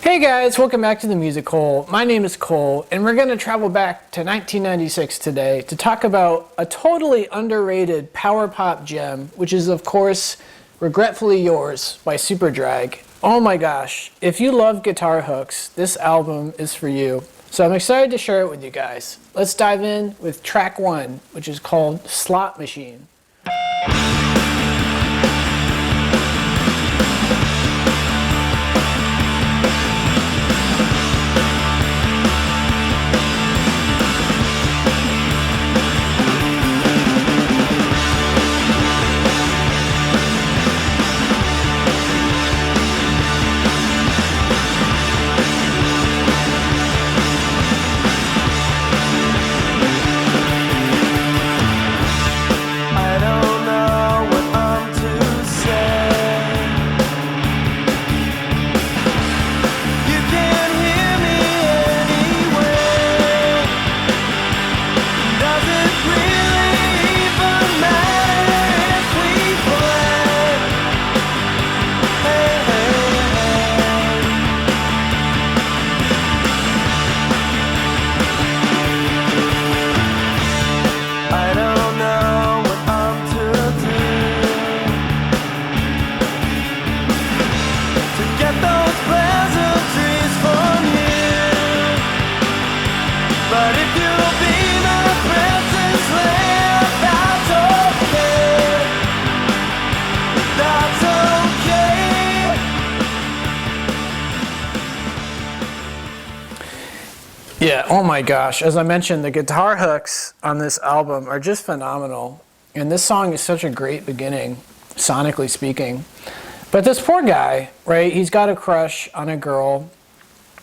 Hey guys, welcome back to the Music Hole. My name is Cole, and we're going to travel back to 1996 today to talk about a totally underrated power pop gem, which is of course Regretfully Yours by Superdrag. Oh my gosh, if you love guitar hooks, this album is for you. So I'm excited to share it with you guys. Let's dive in with track 1, which is called Slot Machine. Yeah, oh my gosh. As I mentioned, the guitar hooks on this album are just phenomenal. And this song is such a great beginning, sonically speaking. But this poor guy, right, he's got a crush on a girl.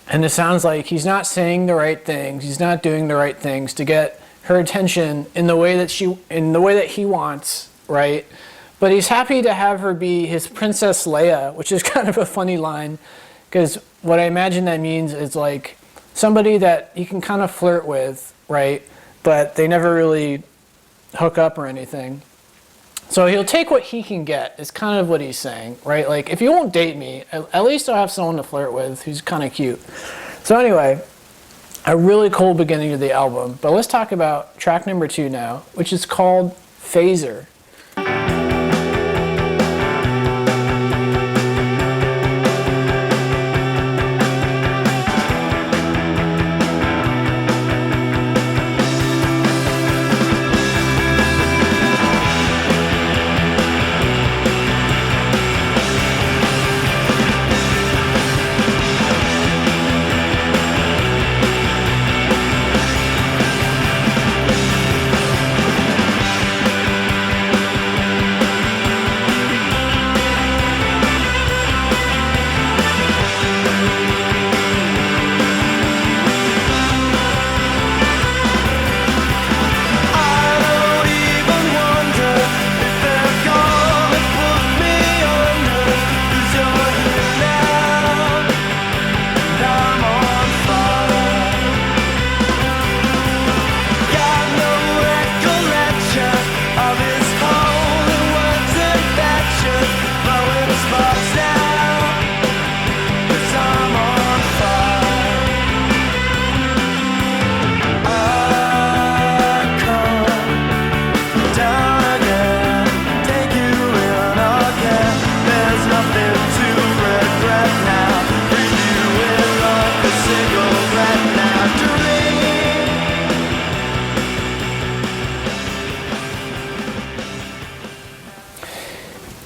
And it sounds like he's not saying the right things. He's not doing the right things to get her attention in the way that he wants, right? But he's happy to have her be his Princess Leia, which is kind of a funny line. Because what I imagine that means is like, somebody that you can kind of flirt with, right? But they never really hook up or anything. So he'll take what he can get, is kind of what he's saying, right? Like, if you won't date me, at least I'll have someone to flirt with who's kind of cute. So anyway, a really cool beginning to the album. But let's talk about track number 2 now, which is called Phaser.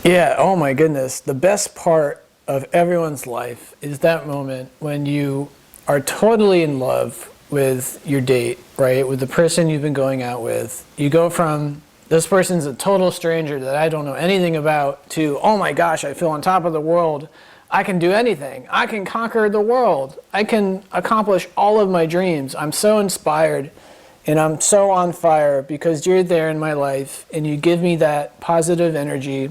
Yeah, oh my goodness. The best part of everyone's life is that moment when you are totally in love with your date, right? With the person you've been going out with. You go from, this person's a total stranger that I don't know anything about, to, oh my gosh, I feel on top of the world. I can do anything. I can conquer the world. I can accomplish all of my dreams. I'm so inspired and I'm so on fire because you're there in my life and you give me that positive energy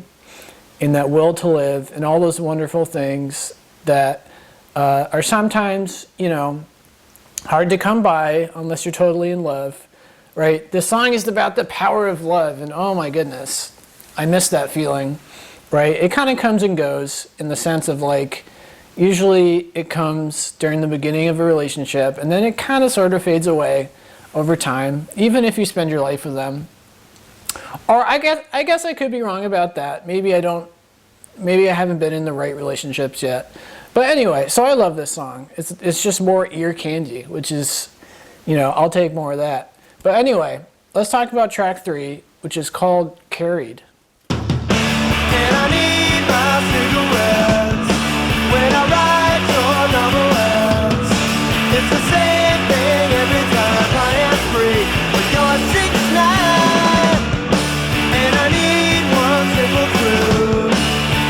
and that will to live and all those wonderful things that are sometimes, you know, hard to come by unless you're totally in love, right? This song is about the power of love, and oh my goodness, I miss that feeling, right? It kind of comes and goes in the sense of like, Usually it comes during the beginning of a relationship, and then it kind of sort of fades away over time, even if you spend your life with them. Or I guess I could be wrong about that. Maybe I haven't been in the right relationships yet. But anyway, so I love this song. It's just more ear candy, which is, I'll take more of that. But anyway, let's talk about track 3, which is called Carried. And I need my cigarettes when I write your number. It's the same thing every time I am free with your 6'9". And I need one simple clue,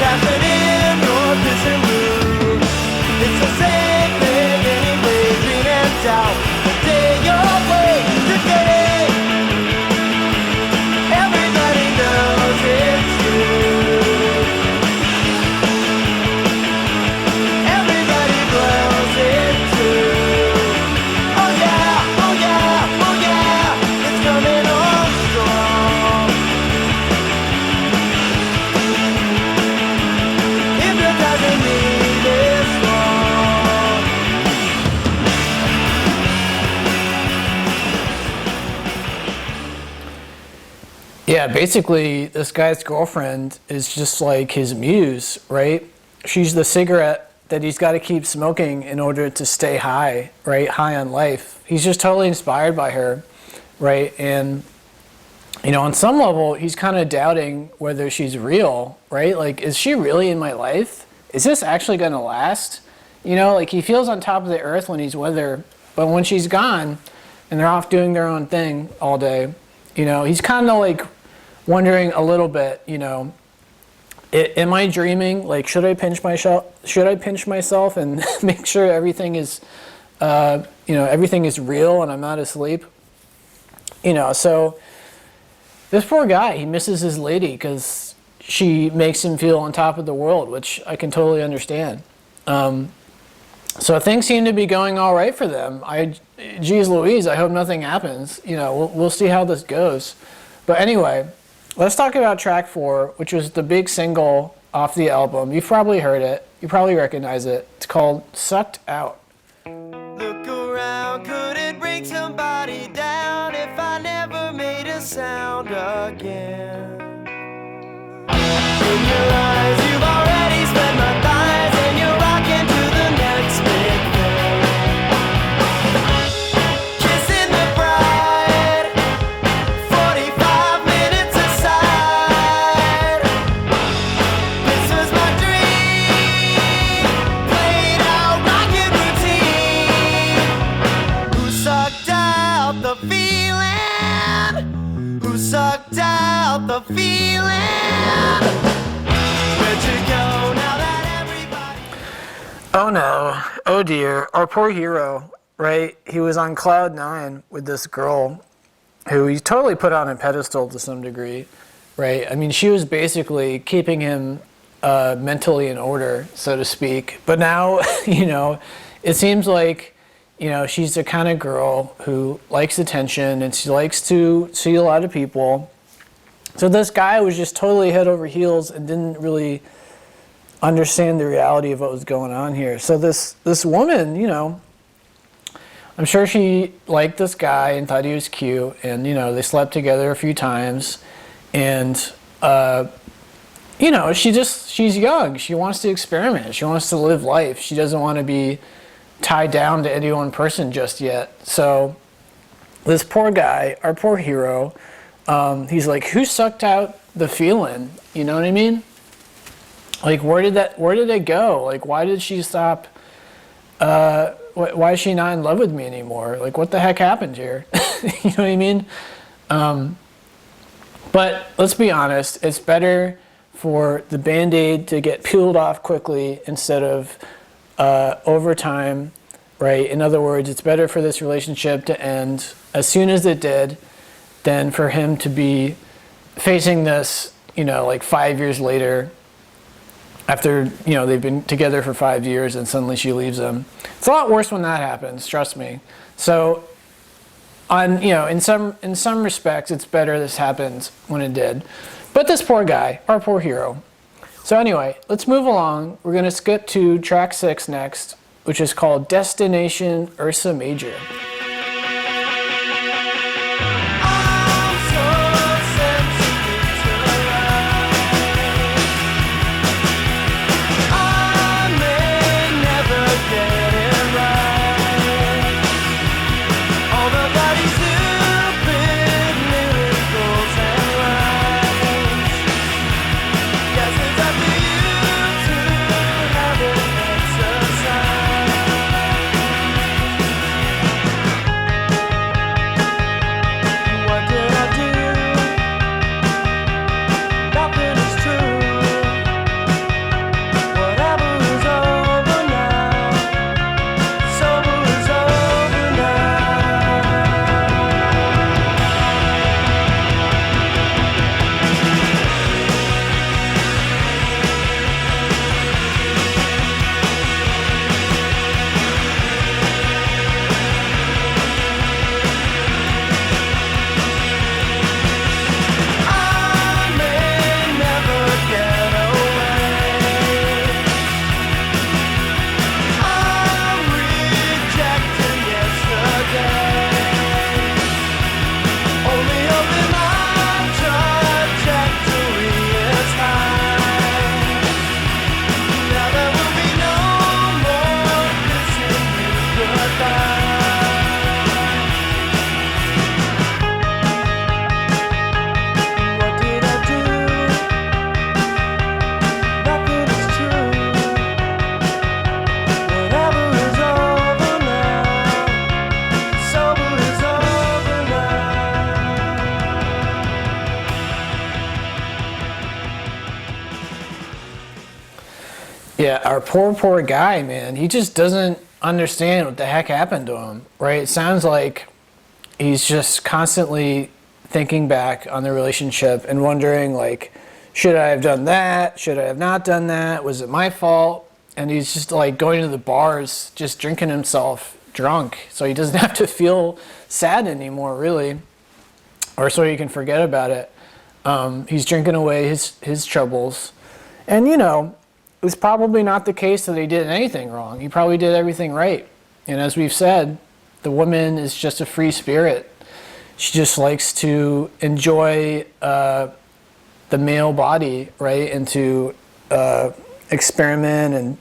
passing in your pissing room. It's the same thing anyway, green and doubt. The day you're away today, everybody knows it's you. Everybody blows it too. Oh yeah, oh yeah, oh yeah, it's coming on strong. Hypnotizing me this long. Yeah, basically, this guy's girlfriend is just like his muse, right? She's the cigarette that he's got to keep smoking in order to stay high, right? High on life. He's just totally inspired by her, right? And, on some level, he's kind of doubting whether she's real, right? Like, is she really in my life? Is this actually going to last? Like he feels on top of the earth when he's with her, but when she's gone and they're off doing their own thing all day, he's kind of like wondering a little bit, am I dreaming? Like, should I pinch myself and make sure everything is, everything is real and I'm not asleep? So this poor guy, he misses his lady because she makes him feel on top of the world, which I can totally understand. So things seem to be going all right for them. Geez Louise, I hope nothing happens. We'll see how this goes. But anyway, let's talk about track 4, which was the big single off the album. You've probably heard it. You probably recognize it. It's called Sucked Out. Look around, could it bring somebody down if I never made a sound again? In your eyes, you've already spent my thighs, and you're rocking to the next big thing. Kissing the bride, 45 minutes aside. This was my dream, played out rockin' routine. Who sucked out the feeling? Who sucked out the feeling? Oh no, oh dear, our poor hero, right? He was on cloud 9 with this girl who he totally put on a pedestal to some degree, right? I mean, she was basically keeping him mentally in order, so to speak. But now, it seems like, she's the kind of girl who likes attention and she likes to see a lot of people. So this guy was just totally head over heels and didn't really understand the reality of what was going on here. So this woman, I'm sure she liked this guy and thought he was cute, and they slept together a few times, and she's young. She wants to experiment. She wants to live life. She doesn't want to be tied down to any one person just yet. So this poor guy, our poor hero, he's like, who sucked out the feeling? You know what I mean? Like, where did it go? Like, why did she stop? Why is she not in love with me anymore? Like, what the heck happened here? You know what I mean? But let's be honest, it's better for the Band-Aid to get peeled off quickly instead of over time, right? In other words, it's better for this relationship to end as soon as it did than for him to be facing this, like 5 years later after, they've been together for 5 years and suddenly she leaves him. It's a lot worse when that happens, trust me. So in some respects, it's better this happened when it did. But this poor guy, our poor hero, So anyway, let's move along. We're going to skip to track 6 next, which is called Destination Ursa Major. I'm so sensitive to life. I may never get it right. All the bloody stupid miracles and lies. Guess it's up to you to have it exercise. What did I do? Nothing is true. Whatever is over now. Sober is over now. I may never get away. I'm rejecting yesterday. Only hoping my trajectory is high. Now there will be no more kissing you goodbye. What did I do? Nothing is true. Whatever is over now. Sober is over now. Yeah, our poor guy, man. He just doesn't understand what the heck happened to him, right? It sounds like he's just constantly thinking back on the relationship and wondering, like, should I have done that? Should I have not done that? Was it my fault? And he's just like going to the bars, just drinking himself drunk, so he doesn't have to feel sad anymore, really, or so he can forget about it. He's drinking away his troubles, and it was probably not the case that he did anything wrong. He probably did everything right. And as we've said, the woman is just a free spirit. She just likes to enjoy the male body, right? And to experiment and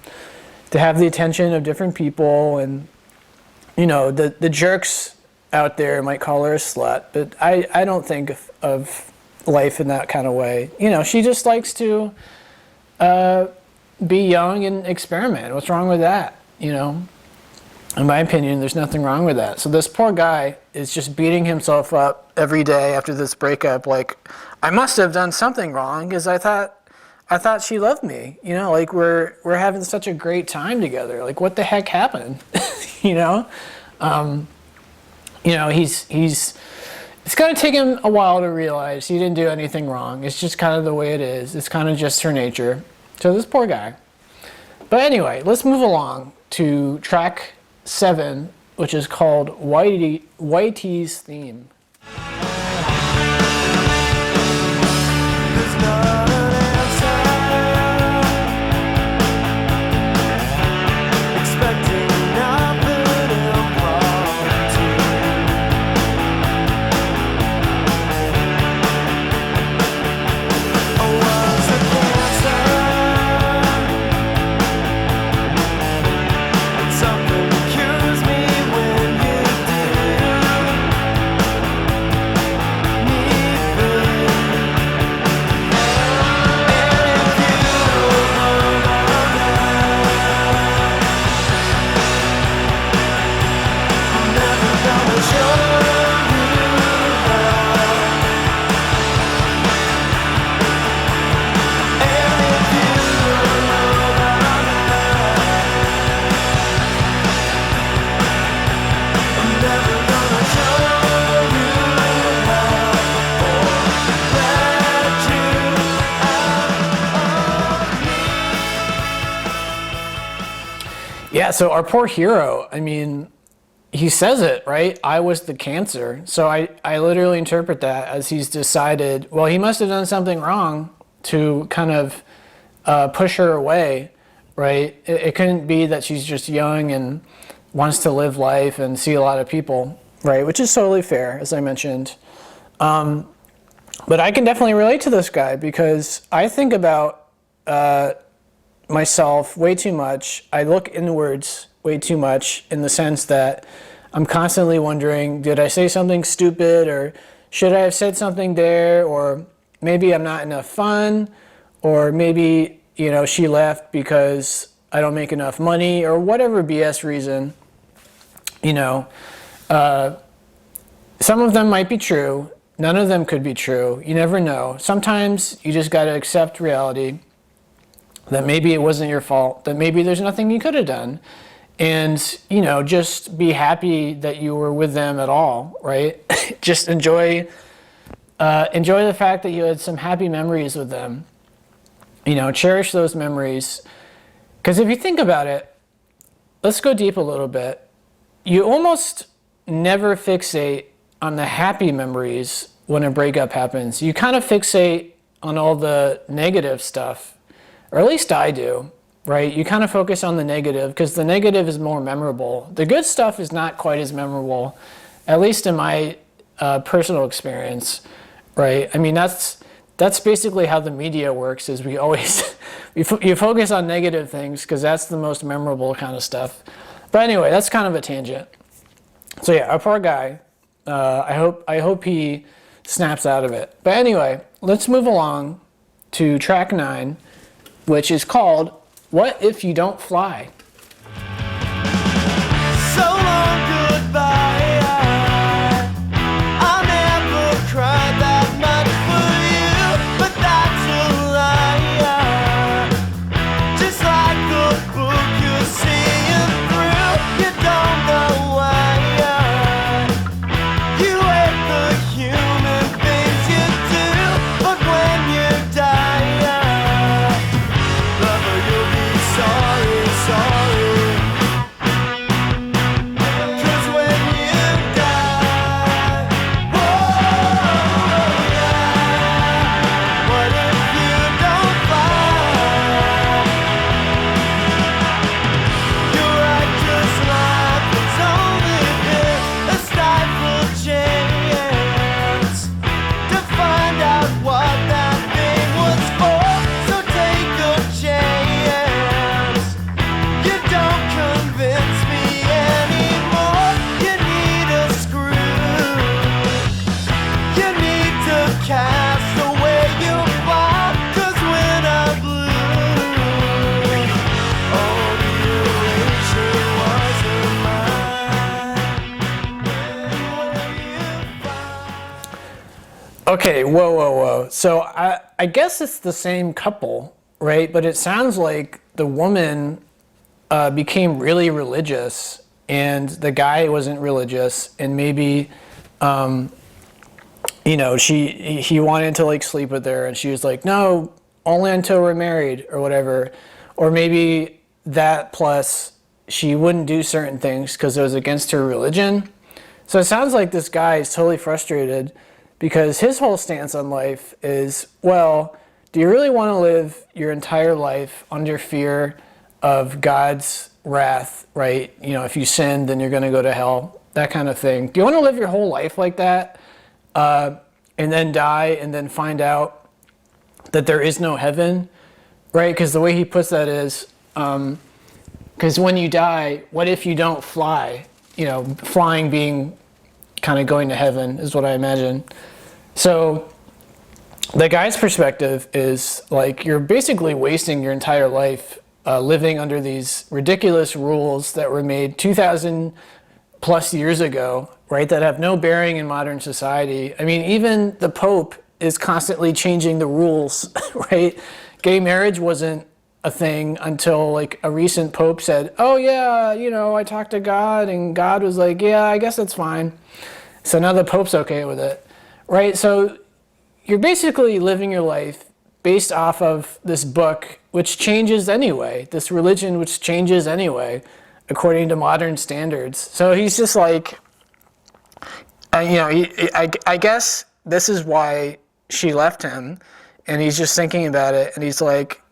to have the attention of different people. And, the jerks out there might call her a slut, but I don't think of life in that kind of way. She just likes to be young and experiment. What's wrong with that? In my opinion, there's nothing wrong with that. So this poor guy is just beating himself up every day after this breakup. Like, I must have done something wrong because I thought she loved me. Like we're having such a great time together. Like, what the heck happened? He's. It's going to take him a while to realize he didn't do anything wrong. It's just kind of the way it is. It's kind of just her nature. So this poor guy. But anyway, let's move along to track 7, which is called Whitey's Theme. There's not an answer. Expecting nothing impromptu. Oh, what's the answer? Something cures me when you do. Need food. Yeah, so our poor hero, he says it, right? I was the cancer. So I literally interpret that as he's decided, well, he must have done something wrong to kind of push her away, right? It couldn't be that she's just young and wants to live life and see a lot of people, right? Which is totally fair, as I mentioned. But I can definitely relate to this guy because I think about myself way too much. I look inwards way too much in the sense that I'm constantly wondering, did I say something stupid, or should I have said something there, or maybe I'm not enough fun, or maybe, you know, she left because I don't make enough money, or whatever BS reason, you know. Some of them might be true. None of them could be true. You never know. Sometimes you just got to accept reality, that maybe it wasn't your fault, that maybe there's nothing you could have done. And, you know, just be happy that you were with them at all, right? Just enjoy the fact that you had some happy memories with them. You know, cherish those memories. Because if you think about it, let's go deep a little bit. You almost never fixate on the happy memories when a breakup happens. You kind of fixate on all the negative stuff, or at least I do. Right? You kind of focus on the negative because the negative is more memorable. The good stuff is not quite as memorable, at least in my personal experience, right? I mean, that's basically how the media works, is we always, you focus on negative things because that's the most memorable kind of stuff. But anyway, that's kind of a tangent. So yeah, our poor guy, I hope he snaps out of it. But anyway, let's move along to track 9, which is called What If You Don't Fly? So long goodbye. I never cried that much for you, but that's a lie. Just like the book you're seeing through, you don't know why. You hate the human things you do, but when you die, lover, you'll be sorry, sorry. 'Cause when you die, oh yeah, what if you don't fly? Your righteous life is only been a stifled chance to find out what that thing was for. So take a chance. You don't convince me anymore. You need a screw. You need to cast away your fly. 'Cause when I blew, all the erasure wasn't mine. What do you find? Okay, whoa. So I guess it's the same couple, right? But it sounds like the woman became really religious and the guy wasn't religious, and maybe you know, he wanted to like sleep with her and she was like, no, only until we're married, or whatever. Or maybe that plus she wouldn't do certain things because it was against her religion. So it sounds like this guy is totally frustrated because his whole stance on life is, well, do you really want to live your entire life under fear of God's wrath, right? You know, if you sin, then you're going to go to hell, that kind of thing. Do you want to live your whole life like that, and then die and then find out that there is no heaven, right? Because the way he puts that is, because when you die, what if you don't fly? You know, flying being kind of going to heaven is what I imagine. So the guy's perspective is like, you're basically wasting your entire life living under these ridiculous rules that were made 2,000 plus years ago, right? That have no bearing in modern society. I mean, even the Pope is constantly changing the rules, right? Gay marriage wasn't a thing until like a recent Pope said, oh yeah, you know, I talked to God and God was like, yeah, I guess that's fine. So now the Pope's okay with it, right? So you're basically living your life based off of this book, which changes anyway, this religion which changes anyway, according to modern standards. So he's just like, you know, I guess this is why she left him, and he's just thinking about it, and he's like,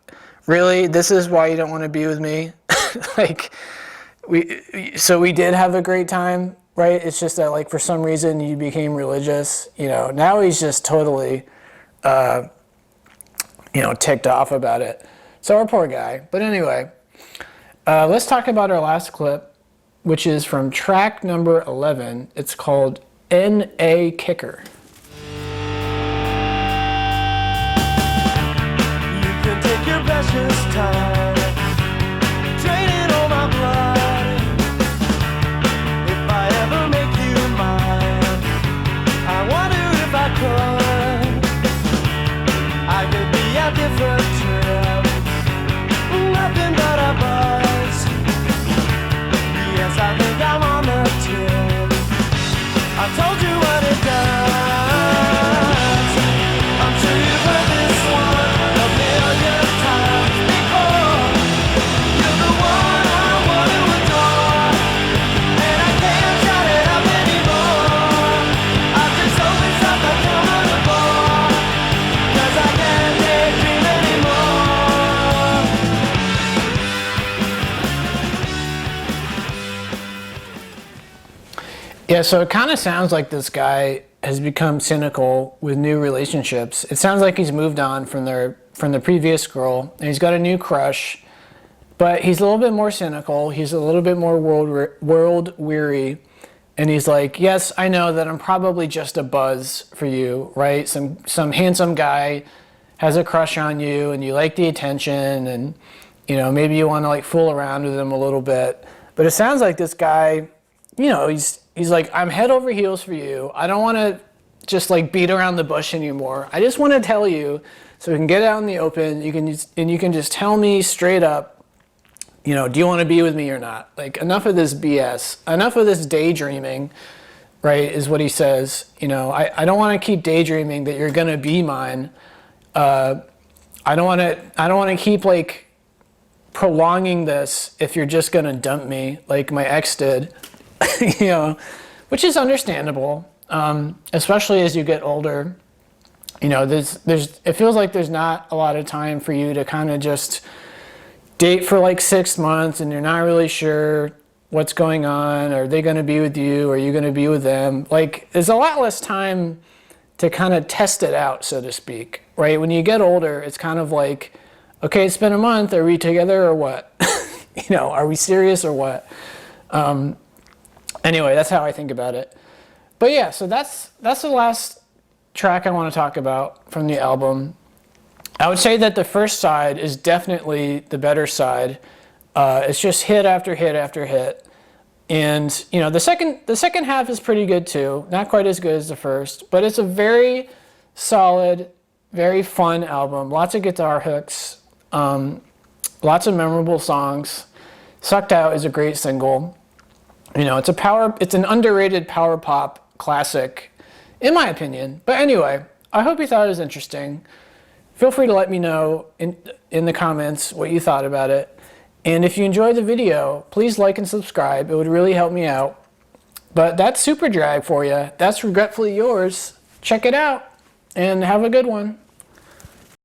Really? This is why you don't want to be with me? Like, we did have a great time, right? It's just that, like, for some reason you became religious. Now he's just totally, ticked off about it. So our poor guy. But anyway, let's talk about our last clip, which is from track number 11. It's called N.A. Kicker. You can take your precious time, draining all my blood. If I ever make you mine, I wonder if I could. I could be a different trip, nothing but a buzz. Yes, I think I'm on the tip. I told you what it does. I'm sure you've heard this one a million times before. You're the one I want to adore, and I can't shut it up anymore. I just hope it's not the comfortable, 'cause I can't daydream anymore. Yeah, so it kind of sounds like this guy has become cynical with new relationships. It sounds like he's moved on from the previous girl, and he's got a new crush, but he's a little bit more cynical. He's a little bit more world weary, and he's like, yes, I know that I'm probably just a buzz for you, right? Some handsome guy has a crush on you, and you like the attention, and maybe you want to like fool around with him a little bit. But it sounds like this guy, he's like, I'm head over heels for you. I don't want to just like beat around the bush anymore. I just want to tell you so we can get out in the open. You can just tell me straight up, do you want to be with me or not? Like, enough of this BS, enough of this daydreaming, right, is what he says. I don't want to keep daydreaming that you're going to be mine. I don't want to keep like prolonging this if you're just going to dump me like my ex did. Which is understandable, especially as you get older. It feels like there's not a lot of time for you to kind of just date for like 6 months, and you're not really sure what's going on. Are they going to be with you? Are you going to be with them? Like, there's a lot less time to kind of test it out, so to speak, right? When you get older, it's kind of like, okay, it's been a month. Are we together or what? Are we serious or what? Anyway, that's how I think about it. But yeah, so that's the last track I want to talk about from the album. I would say that the first side is definitely the better side. It's just hit after hit after hit. And the second half is pretty good too. Not quite as good as the first, but it's a very solid, very fun album. Lots of guitar hooks, lots of memorable songs. Sucked Out is a great single. It's an underrated power pop classic, in my opinion. But anyway, I hope you thought it was interesting. Feel free to let me know in the comments what you thought about it. And if you enjoyed the video, please like and subscribe. It would really help me out. But that's Superdrag for you. That's Regretfully Yours. Check it out and have a good one.